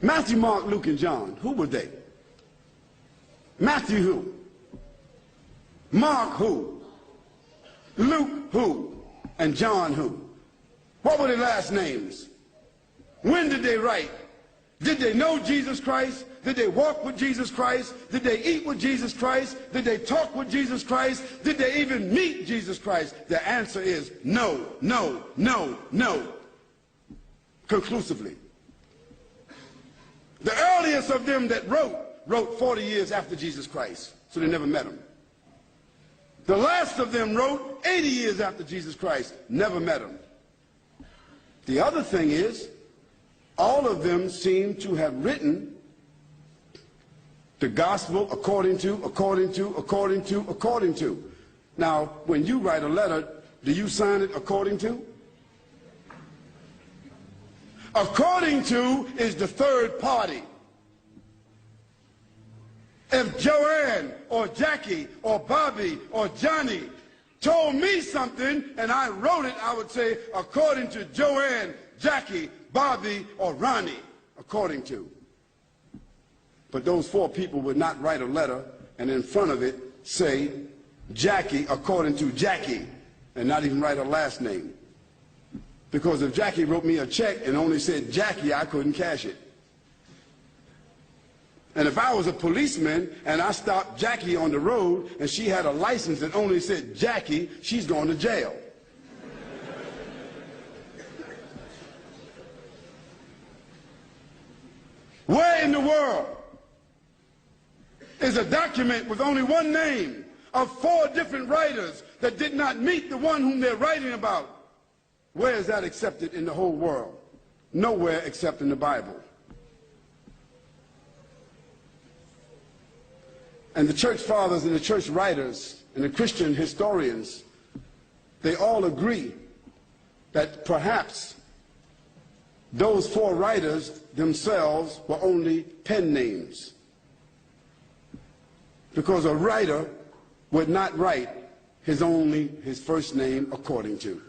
Matthew, Mark, Luke, and John, who were they? Matthew who? Mark who? Luke who? And John who? What were their last names? When did they write? Did they know Jesus Christ? Did they walk with Jesus Christ? Did they eat with Jesus Christ? Did they talk with Jesus Christ? Did they even meet Jesus Christ? The answer is no, no, no, no. Conclusively. The earliest of them that wrote 40 years after Jesus Christ, so they never met him. The last of them wrote 80 years after Jesus Christ, never met him. The other thing is, all of them seem to have written the gospel according to. Now, when you write a letter, do you sign it according to? According to is the third party. If Joanne or Jackie or Bobby or Johnny told me something and I wrote it, I would say according to Joanne, Jackie, Bobby, or Ronnie, according to. But those four people would not write a letter and in front of it say Jackie according to Jackie and not even write her last name. Because if Jackie wrote me a check and only said Jackie, I couldn't cash it. And if I was a policeman and I stopped Jackie on the road and she had a license that only said Jackie, she's going to jail. Where in the world is a document with only one name of four different writers that did not meet the one whom they're writing about? Where is that accepted in the whole world? Nowhere except in the Bible. And the church fathers and the church writers and the Christian historians, they all agree that perhaps those four writers themselves were only pen names. Because a writer would not write his first name according to.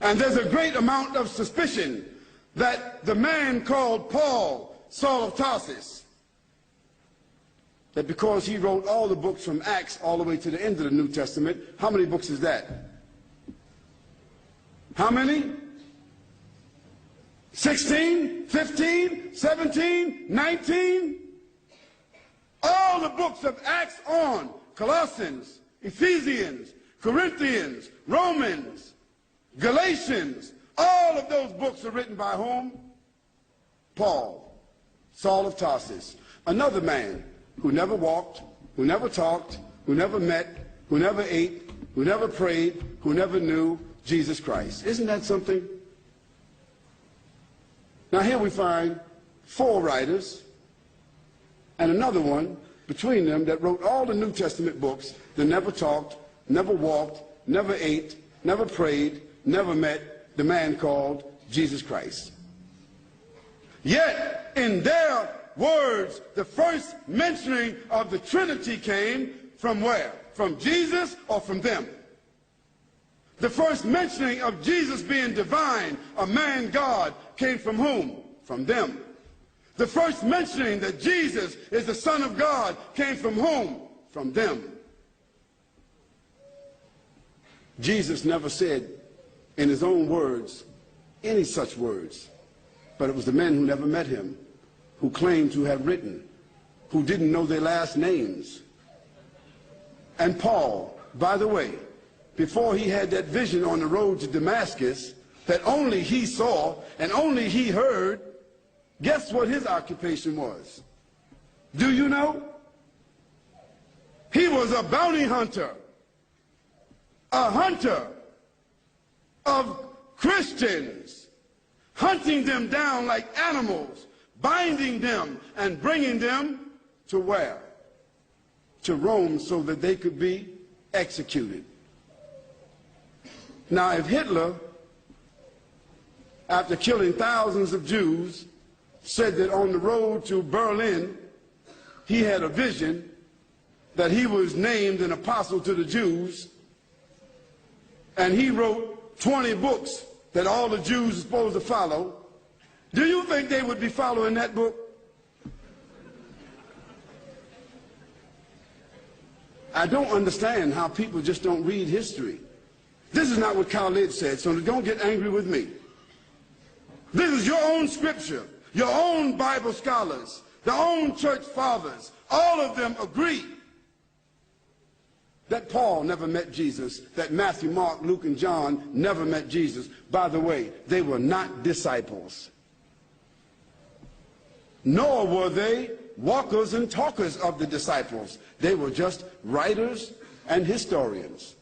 And there's a great amount of suspicion that the man called Paul, Saul of Tarsus, that because he wrote all the books from Acts all the way to the end of the New Testament, how many books is that? How many? 16, 15, 17, 19? All the books of Acts on, Colossians, Ephesians, Corinthians, Romans, Galatians, all of those books are written by whom? Paul, Saul of Tarsus, another man who never walked, who never talked, who never met, who never ate, who never prayed, who never knew Jesus Christ. Isn't that something? Now here we find four writers and another one between them that wrote all the New Testament books that never talked, never walked, never ate, never prayed, never met the man called Jesus Christ. Yet in their words, the first mentioning of the Trinity came from where? From Jesus or from them? The first mentioning of Jesus being divine, a man God, came from whom? From them. The first mentioning that Jesus is the Son of God came from whom? From them. Jesus never said in his own words any such words, but it was the men who never met him, who claimed to have written, who didn't know their last names. And Paul, by the way, before he had that vision on the road to Damascus that only he saw and only he heard, guess what his occupation was? Do you know? He was a bounty hunter, a hunter of Christians, hunting them down like animals, binding them and bringing them to where? To Rome, so that they could be executed. Now, if Hitler, after killing thousands of Jews, said that on the road to Berlin, he had a vision that he was named an apostle to the Jews, and he wrote 20 books that all the Jews are supposed to follow, Do you think they would be following that book? I don't understand how people just don't read history. This is not what Khalid said, so don't get angry with me. This is your own scripture, your own Bible scholars, the own church fathers. All of them agree that Paul never met Jesus, that Matthew, Mark, Luke, and John never met Jesus. By the way, they were not disciples. Nor were they walkers and talkers of the disciples. They were just writers and historians.